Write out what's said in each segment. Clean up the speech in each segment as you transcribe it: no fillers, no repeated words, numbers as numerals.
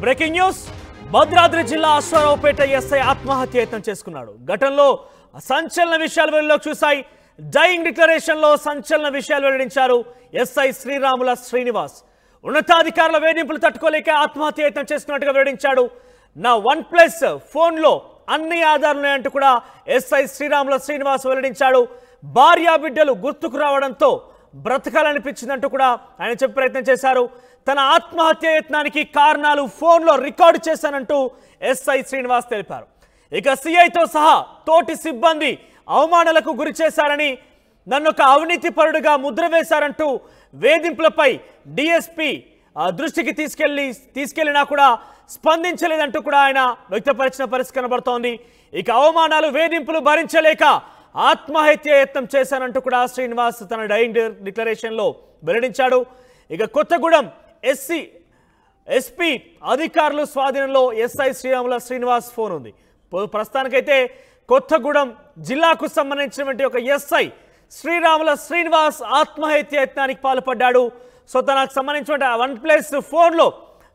Breaking news Bhadradri జిల్లా Aswaraopeta SI ఆత్మహత్య యత్నం చేసుకున్నాడు. ఘటనలో సంచలన విషయాలు వెలుగులోకి చూశాయి. డైయింగ్ డిక్లరేషన్ లో సంచలన విషయాలు వెల్లడించారు ఎస్ఐ శ్రీరాముల శ్రీనివాస్. ఉన్నతాధికారుల వేధింపులు తట్టుకోలేక ఆత్మహత్య యత్నం చేసుకున్నట్టుగా వెల్లడించాడు. నా OnePlus ఫోన్ లో అన్ని ఆధారాలున్నాయంటూ కూడా ఎస్ఐ శ్రీరాముల శ్రీనివాస్ వెల్లడించాడు. భార్యా బిడ్డలు గుర్తుకు రావడంతో బ్రతకాలనిపించిందంటూ కూడా ఆయన చెప్పే ప్రయత్నం చేశారు. తన ఆత్మహత్య యత్నానికి కారణాలు ఫోన్లో రికార్డు చేశానంటూ ఎస్ఐ శ్రీనివాస్ తెలిపారు. ఇక సిఐతో సహా తోటి సిబ్బంది అవమానాలకు గురి చేశారని, నన్ను ఒక అవినీతి పరుడుగా ముద్ర వేశారంటూ వేధింపులపై డిఎస్పీ దృష్టికి తీసుకెళ్లినా కూడా స్పందించలేదంటూ కూడా ఆయన వ్యక్తపరిచిన పరిస్థితి కనబడుతోంది. ఇక అవమానాలు వేధింపులు భరించలేక ఆత్మహత్య యత్నం చేశానంటూ కూడా శ్రీనివాస్ తన డైయింగ్ డిక్లరేషన్ లో వెల్లడించాడు. ఇక కొత్తగూడెం ఎస్పీ అధికారులు స్వాధీనంలో ఎస్ఐ శ్రీరాముల శ్రీనివాస్ ఫోన్ ఉంది. ప్రస్తుతానికైతే కొత్తగూడెం జిల్లాకు సంబంధించినటువంటి ఒక ఎస్ఐ శ్రీరాముల శ్రీనివాస్ ఆత్మహత్య యత్నానికి పాల్పడ్డాడు. సో తనకు సంబంధించిన OnePlus ఫోన్లో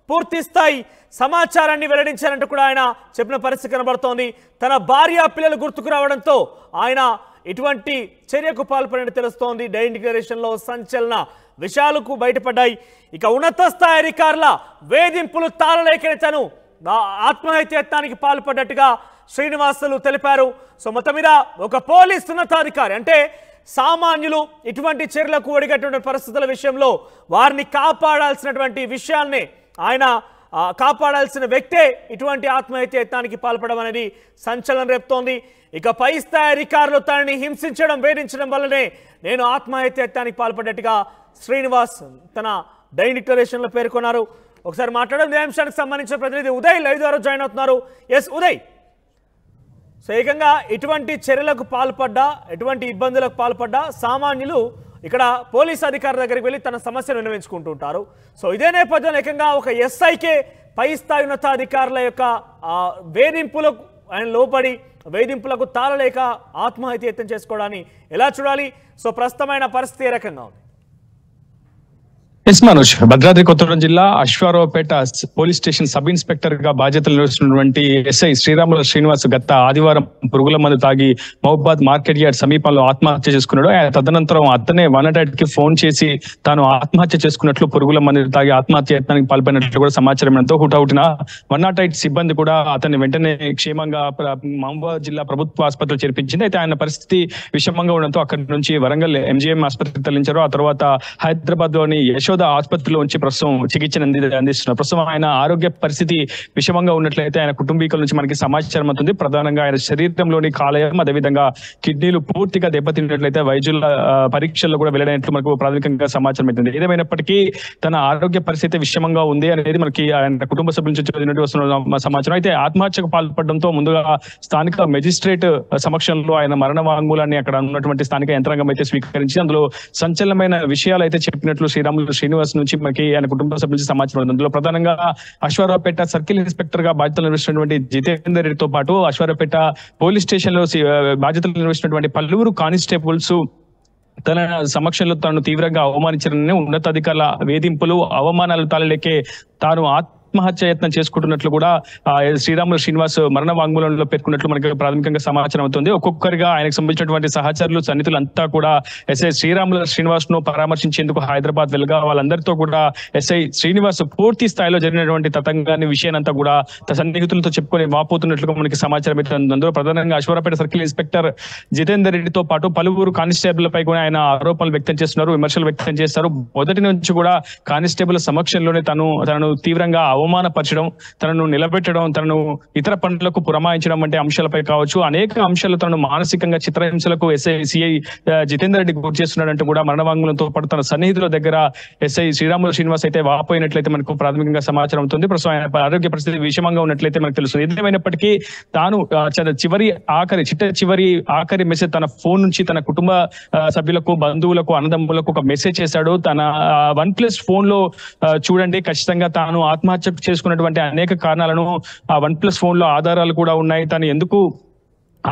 పూర్తి స్థాయి సమాచారాన్ని వెల్లడించారంటూ కూడా ఆయన చెప్పిన పరిస్థితి కనబడుతోంది. తన భార్య పిల్లలు గుర్తుకు రావడంతో ఆయన ఇటువంటి చర్యకు పాల్పడినట్టు తెలుస్తోంది. డైయింగ్ డిక్లరేషన్ లో సంచలన విషయాలకు బయటపడ్డాయి. ఇక ఉన్నత స్థాయి అధికారుల వేధింపులు తాళలేకనే తను ఆత్మహత్య యత్నానికి పాల్పడ్డట్టుగా శ్రీనివాసులు తెలిపారు. సో మొత్తం మీద ఒక పోలీస్ ఉన్నతాధికారి అంటే సామాన్యులు ఇటువంటి చర్యలకు ఒడిగట్టిన పరిస్థితుల విషయంలో వారిని కాపాడాల్సినటువంటి విషయాల్ని ఆయన కాపాడాల్సిన వ్యక్తే ఇటువంటి ఆత్మహత్య యత్నానికి పాల్పడడం అనేది సంచలనం రేపుతోంది. ఇక పై స్థాయి అధికారులు తనని హింసించడం వేధించడం వల్లనే నేను ఆత్మహత్య యత్నానికి పాల్పడ్డట్టుగా శ్రీనివాస్ తన డైయింగ్ డిక్లరేషన్ లో పేర్కొన్నారు. ఒకసారి మాట్లాడడం ఇదే అంశానికి సంబంధించిన ప్రతినిధి ఉదయ్ లైవ్ ద్వారా జాయిన్ అవుతున్నారు. ఎస్ ఉదయ్, సో ఏకంగా ఇటువంటి చర్యలకు పాల్పడ్డా ఎటువంటి ఇబ్బందులకు పాల్పడ్డా సామాన్యులు ఇక్కడ పోలీస్ అధికారుల దగ్గరికి వెళ్ళి తన సమస్యను విన్నవించుకుంటుంటారు. సో ఇదే నేపథ్యంలో ఏకంగా ఒక ఎస్ఐకే పై స్థాయి ఉన్నతాధికారుల యొక్క వేధింపులకు ఆయన లోపడి వేధింపులకు తాళలేక ఆత్మహత్య యత్నం చేసుకోవడాన్ని ఎలా చూడాలి? సో ప్రస్తుతమైన పరిస్థితి ఏ రకంగా ఉంది? ఎస్ మనోజ్, భద్రాద్రి కొత్తగూడెం జిల్లా Ashwaraopeta police station sub inspector గా బాధ్యతలు నిర్వహిస్తున్నటువంటి ఎస్ఐ శ్రీరాముల శ్రీనివాస్ గత ఆదివారం పురుగుల మందు తాగి మహబాద్ మార్కెట్ యార్డ్ సమీపంలో ఆత్మహత్య చేసుకున్నాడు. తదనంతరం అతనే 108 కి ఫోన్ చేసి తాను ఆత్మహత్య చేసుకున్నట్లు, పురుగుల మందు తాగి ఆత్మహత్య యత్నానికి పాల్పడినట్లు కూడా సమాచారం ఎంతో హుటాహుటిన 108 సిబ్బంది కూడా అతన్ని వెంటనే క్షేమంగా మహబాద్ జిల్లా ప్రభుత్వ ఆసుపత్రిలో చేర్పించింది. అయితే ఆయన పరిస్థితి విషమంగా ఉండడంతో అక్కడి నుంచి వరంగల్ MGM ఆసుపత్రికి తరలించారు. ఆ తర్వాత హైదరాబాద్ లోని యశోద ఆసుపత్రిలో ఉంచి ప్రస్తుతం చికిత్సను అందిస్తున్నారు. ప్రస్తుతం ఆయన ఆరోగ్య పరిస్థితి విషమంగా ఉన్నట్లయితే ఆయన కుటుంబీకుల నుంచి మనకి సమాచారం అవుతుంది. ప్రధానంగా ఆయన శరీరంలోని కాలేయం, అదేవిధంగా కిడ్నీలు పూర్తిగా దెబ్బతిన్నట్లయితే వైద్యుల పరీక్షల్లో కూడా వెళ్లడైనట్లు మనకు ప్రాథమికంగా సమాచారం అవుతుంది. ఏదేమైనప్పటికీ తన ఆరోగ్య పరిస్థితి విషమంగా ఉంది అనేది మనకి ఆయన కుటుంబ సభ్యుల నుంచి వస్తున్న సమాచారం. అయితే ఆత్మహత్యకు పాల్పడడంతో ముందుగా స్థానిక మెజిస్ట్రేట్ సమక్షంలో ఆయన మరణ వాంగ్మూలాన్ని అక్కడ ఉన్నటువంటి స్థానిక యంత్రాంగం అయితే స్వీకరించి అందులో సంచలనమైన విషయాలు అయితే చెప్పినట్లు శ్రీరాములు శ్రీనివాస్ నుంచి మనకి ఆయన కుటుంబ సభ్యుల నుంచి సమాచారం ఉంది. అందులో ప్రధానంగా అశ్వారావుపేట సర్కిల్ ఇన్స్పెక్టర్ గా బాధ్యతలు నిర్వహిస్తున్నటువంటి జితేందర్ రెడ్డితో పాటు అశ్వారావుపేట పోలీస్ స్టేషన్ లో బాధ్యతలు నిర్వహిస్తున్నటువంటి పలువురు కానిస్టేబుల్స్ తన సమక్షంలో తాను తీవ్రంగా అవమానించారని, ఉన్నతాధికారుల వేధింపులు అవమానాలు తాళలేకే తాను ఆత్మహత్య యత్నం చేసుకుంటున్నట్లు కూడా శ్రీరాములు శ్రీనివాస్ మరణ వాంగ్మూలంలో పేర్కొన్నట్లు మనకి ప్రాథమికంగా సమాచారం అవుతుంది. ఒక్కొక్కరిగా ఆయనకు సంబంధించినటువంటి సహచరులు సన్నిహితులంతా కూడా ఎస్ఐ శ్రీరాములు శ్రీనివాస్ ను పరామర్శించేందుకు హైదరాబాద్ వెళ్ళగా వాళ్ళందరితో కూడా ఎస్ఐ శ్రీనివాస్ పూర్తి స్థాయిలో జరిగినటువంటి తతంగాన్ని విషయానంతా కూడా సన్నిహితులతో చెప్పుకొని వాపోతున్నట్లుగా మనకి సమాచారం అవుతుంది. అందులో ప్రధానంగా అశ్వారావుపేట సర్కిల్ ఇన్స్పెక్టర్ జితేందర్ రెడ్డితో పాటు పలువురు కానిస్టేబుల్పై కూడా ఆయన ఆరోపణలు వ్యక్తం చేస్తున్నారు, విమర్శలు వ్యక్తం చేస్తారు. మొదటి నుంచి కూడా కానిస్టేబుల్ సమక్షంలోనే తనను తీవ్రంగా అవమానపరచడం, తనను నిలబెట్టడం, తనను ఇతర పనులకు పురమాయించడం వంటి అంశాలపై కావచ్చు అనేక అంశాలు తనను మానసికంగా చిత్రహింసలకు సిఐ జితేందర్ రెడ్డి గురి చేస్తున్నాడంటూ కూడా మరణవాంగ్మూలంతో పాటు తన సన్నిహితుల దగ్గర ఎస్ఐ శ్రీరాములు శ్రీనివాస్ అయితే వాపోయినట్లయితే మనకు ప్రాథమికంగా సమాచారం అవుతుంది. ప్రస్తుతం ఆయన ఆరోగ్య పరిస్థితి విషమంగా ఉన్నట్లయితే మనకు తెలుస్తుంది. ఏదేమైనప్పటికీ తాను చివరి ఆఖరి మెసేజ్ తన ఫోన్ నుంచి తన కుటుంబ సభ్యులకు, బంధువులకు, అన్నదమ్ములకు ఒక మెసేజ్ చేశాడు. తన OnePlus ఫోన్ లో చూడండి, ఖచ్చితంగా తాను ఆత్మహత్య చేసుకున్నటువంటి అనేక కారణాలను ఆ OnePlus ఫోన్ లో ఆధారాలు కూడా ఉన్నాయి. తను ఎందుకు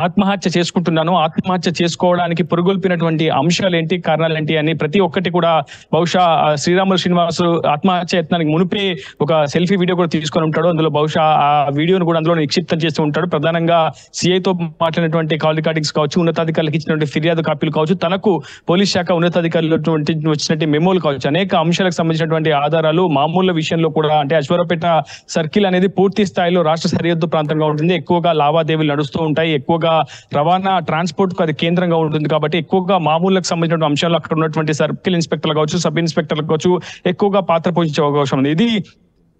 ఆత్మహత్య చేసుకుంటున్నాను, ఆత్మహత్య చేసుకోవడానికి పురుగొల్పినటువంటి అంశాలు ఏంటి, కారణాలు ఏంటి అని ప్రతి ఒక్కటి కూడా బహుశా శ్రీరాములు శ్రీనివాస్ ఆత్మహత్య యత్నానికి మునిపే ఒక సెల్ఫీ వీడియో కూడా తీసుకొని ఉంటాడు. అందులో బహుశా ఆ వీడియోను కూడా అందులో నిక్షిప్తం చేస్తూ ఉంటాడు. ప్రధానంగా సిఐతో మాట్లాడినటువంటి కాల్ రికార్డింగ్స్ కావచ్చు, ఉన్నతాధికారులకు ఇచ్చినటువంటి ఫిర్యాదు కాపీలు కావచ్చు, తనకు పోలీస్ శాఖ ఉన్నతాధికారులు వచ్చినటువంటి మెమోలు కావచ్చు, అనేక అంశాలకు సంబంధించినటువంటి ఆధారాలు మామూలు విషయంలో కూడా అంటే అశ్వారావుపేట సర్కిల్ అనేది పూర్తి స్థాయిలో రాష్ట్ర సరిహద్దు ప్రాంతంగా ఉంటుంది. ఎక్కువగా లావాదేవీలు నడుస్తూ ఉంటాయి, ఎక్కువగా రవాణా ట్రాన్స్పోర్ట్ కు అది కేంద్రంగా ఉంటుంది. కాబట్టి ఎక్కువగా మామూలుకు సంబంధించిన అంశాలు అక్కడ ఉన్నటువంటి సర్కిల్ ఇన్స్పెక్టర్లు కావచ్చు, సబ్ ఇన్స్పెక్టర్లు కావచ్చు ఎక్కువగా పాత్ర పోషించే అవకాశం ఉంది. ఇది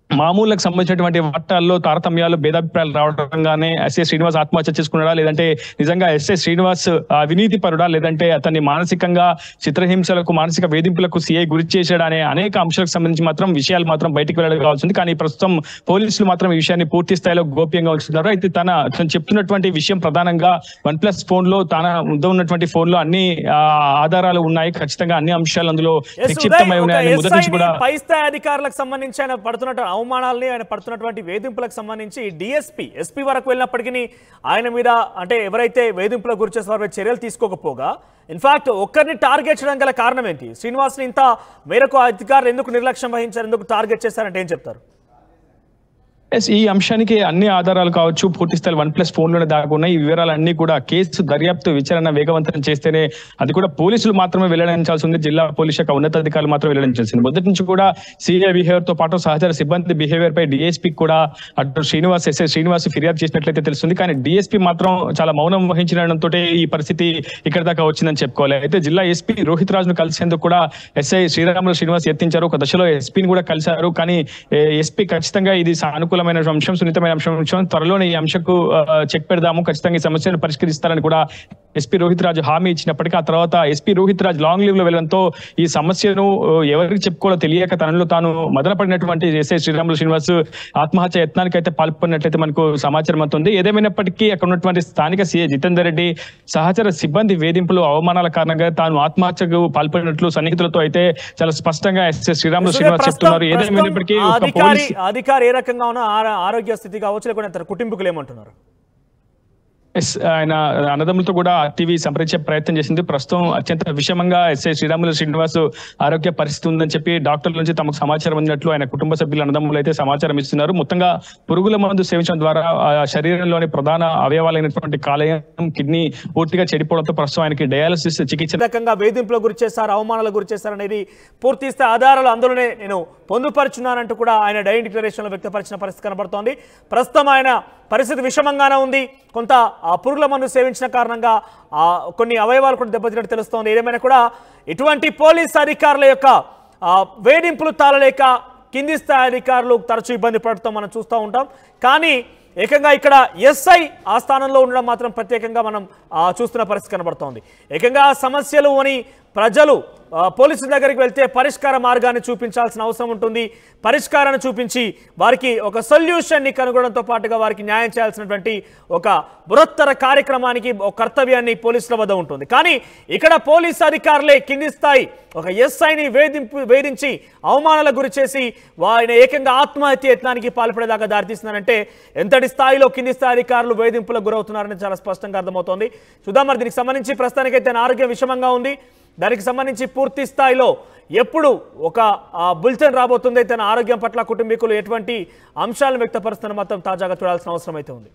మామూలుకు సంబంధించినటువంటి వార్తల్లో తారతమ్యాలు భేదాభిప్రాయాలు రావడంగానే ఎస్ఐ శ్రీనివాస్ ఆత్మహత్య చేసుకున్నాడా, లేదంటే నిజంగా ఎస్ఐ శ్రీనివాస్ అవినీతి పరుడా, లేదంటే అతన్ని మానసికంగా చిత్రహింసలకు మానసిక వేధింపులకు సిఐ గురి చేశాడా అనే అనేక అంశాలకు సంబంధించి మాత్రం విషయాలు మాత్రం బయటికి వెళ్ళడం కావాల్సింది. కానీ ప్రస్తుతం పోలీసులు మాత్రం ఈ విషయాన్ని పూర్తి స్థాయిలో గోప్యంగా ఉంచుతున్నారు. అయితే తను చెప్తున్నటువంటి విషయం ప్రధానంగా OnePlus ఫోన్ లో తన ఉన్నటువంటి ఫోన్ లో అన్ని ఆధారాలు ఉన్నాయి, ఖచ్చితంగా అన్ని అంశాలు అందులో నిక్షిప్తమై ఉన్నాయని మొదటి నుంచి కూడా పై స్థాయి అధికారులకు సంబంధించి ఆయన పడుతున్నటువంటి అవమానాలని, ఆయన పడుతున్నటువంటి వేధింపులకు సంబంధించి ఎస్పీ వరకు వెళ్ళినప్పటికీ ఆయన మీద అంటే ఎవరైతే వేధింపులకు గురి చేసే వారి చర్యలు తీసుకోకపోగా ఇన్ఫాక్ట్ ఒక్కరిని టార్గెట్ చేయడం గల కారణం ఏంటి? శ్రీనివాస్ని ఇంత మేరకు అధికారులు ఎందుకు నిర్లక్ష్యం వహించారు, ఎందుకు టార్గెట్ చేశారంటే ఏం చెప్తారు? ఈ అంశానికి అన్ని ఆధారాలు కావచ్చు, పూర్తి స్థాయి OnePlus ఫోన్ లోనే దాగున్నాయి. ఈ వివరాలన్నీ కూడా కేసు దర్యాప్తు విచారణ వేగవంతం చేస్తేనే, అది కూడా పోలీసులు మాత్రమే వెల్లడించాల్సి ఉంది, జిల్లా పోలీస్ శాఖ ఉన్నతాధికారులు మాత్రం వెల్లడించాల్సింది. మొదటి నుంచి కూడా సిఐ బిహేవియర్ తో పాటు సహచర సిబ్బంది బిహేవియర్ పై డిఎస్పీ కూడా అటు ఎస్ఐ శ్రీనివాస్ ఫిర్యాదు చేసినట్లయితే తెలుస్తుంది. కానీ డిఎస్పీ మాత్రం చాలా మౌనం వహించడంతో ఈ పరిస్థితి ఇక్కడ దాకా వచ్చిందని చెప్పుకోవాలి. అయితే జిల్లా ఎస్పీ రోహిత్ రాజును కలిసేందుకు కూడా ఎస్ఐ శ్రీరాములు శ్రీనివాస్ యత్నించారు. ఒక దశలో ఎస్పీని కూడా కలిశారు. కానీ ఎస్పీ ఖచ్చితంగా ఇది సానుకూల అంశం, సున్నితమైన అంశం, త్వరలోనే ఈ అంశకు చెక్ పెడదాము, ఖచ్చితంగా ఈ సమస్యను పరిష్కరిస్తారని కూడా ఎస్పీ రోహిత్ రాజు హామీ ఇచ్చినప్పటికీ ఆ తర్వాత ఎస్పీ రోహిత్ రాజు లాంగ్ లీవ్ లో వెళ్ళడంతో ఈ సమస్యను ఎవరికి చెప్పుకోవాలో తెలియక తనలో తాను మదనపడినటువంటి ఎస్ఐ శ్రీరాములు శ్రీనివాస్ ఆత్మహత్య యత్నానికి అయితే పాల్పడినట్లయితే మనకు సమాచారం అవుతుంది. ఏదేమైనప్పటికీ అక్కడ ఉన్నటువంటి స్థానిక సిఐ జితేందర్ రెడ్డి సహచర సిబ్బంది వేధింపులు, అవమానాల కారణంగా తాను ఆత్మహత్యకు పాల్పడినట్లు సన్నిహితులతో అయితే చాలా స్పష్టంగా ఎస్ఐ శ్రీరాములు శ్రీనివాస్ చెప్తున్నారు. ఏదేమైనప్పటికీ అధికారి ఏ రకంగా ఉన్నా ఆరోగ్య స్థితి కావచ్చు, లేకుంటే తన కుటుంబీకులు ఏమంటున్నారు? ఆయన అన్నదమ్ములతో కూడా టీవీ సంప్రదించే ప్రయత్నం చేసింది. ప్రస్తుతం అత్యంత విషమంగా ఎస్ఐ శ్రీరాములు శ్రీనివాస్ ఆరోగ్య పరిస్థితి ఉందని చెప్పి డాక్టర్ల నుంచి తమకు సమాచారం అందినట్లు ఆయన కుటుంబ సభ్యులు అన్నదమ్ములు అయితే సమాచారం ఇస్తున్నారు. మొత్తంగా పురుగుల మందు సేవించడం ద్వారా శరీరంలోని ప్రధాన అవయవాలైనటువంటి కాలేయం, కిడ్నీ పూర్తిగా చెడిపోవడంతో ప్రస్తుతం ఆయనకి డయాలసిస్ చికిత్స రకంగా వేధింపులకు గురి చేశారు, అవమానాలకు గురి చేశారు అనేది పూర్తి స్థాయి ఆధారాలు అందులోనే నేను పొందుపరుచున్నానంటూ కూడా ఆయన డైయింగ్ డిక్లరేషన్ లో వ్యక్తపరిచిన పరిస్థితి కనబడుతోంది. ప్రస్తుతం ఆయన పరిస్థితి విషమంగానే ఉంది. కొంత పురుగుల మందు సేవించిన కారణంగా కొన్ని అవయవాలు కూడా దెబ్బతిన్నట్టు తెలుస్తోంది. ఏదేమైనా కూడా ఇటువంటి పోలీస్ అధికారుల యొక్క వేధింపులు తాళలేక కింది స్థాయి అధికారులు తరచూ ఇబ్బంది పడుతూ మనం చూస్తూ ఉంటాం. కానీ ఏకంగా ఇక్కడ ఎస్ఐ ఆ స్థానంలో ఉండడం మాత్రం ప్రత్యేకంగా మనం చూస్తున్న పరిస్థితి కనబడుతోంది. ఏకంగా సమస్యలు అని ప్రజలు పోలీసుల దగ్గరికి వెళ్తే పరిష్కార మార్గాన్ని చూపించాల్సిన అవసరం ఉంటుంది. పరిష్కారాన్ని చూపించి వారికి ఒక సొల్యూషన్ని కనుగొనడంతో పాటుగా వారికి న్యాయం చేయాల్సినటువంటి ఒక బృహత్తర కార్యక్రమానికి ఒక కర్తవ్యాన్ని పోలీసుల వద్ద ఉంటుంది. కానీ ఇక్కడ పోలీసు అధికారులే కింది స్థాయి ఒక ఎస్ఐని వేధించి అవమానాలకు గురి చేసి వారిని ఏకంగా ఆత్మహత్య యత్నానికి పాల్పడేదాకా దారితీస్తున్నారంటే ఎంతటి స్థాయిలో కింది స్థాయి అధికారులు వేధింపులకు గురవుతున్నారని చాలా స్పష్టంగా అర్థమవుతోంది. చూద్దాం మరి దీనికి సంబంధించి ప్రస్తుతానికైతే ఆరోగ్యం విషమంగా ఉంది. దానికి సంబంధించి పూర్తి స్థాయిలో ఎప్పుడు ఒక బులెటిన్ రాబోతుంది, తన ఆరోగ్యం పట్ల కుటుంబీకులు ఎటువంటి అంశాలను వ్యక్తపరుస్తున్న మొత్తం తాజాగా చూడాల్సిన అవసరం అయితే ఉంది.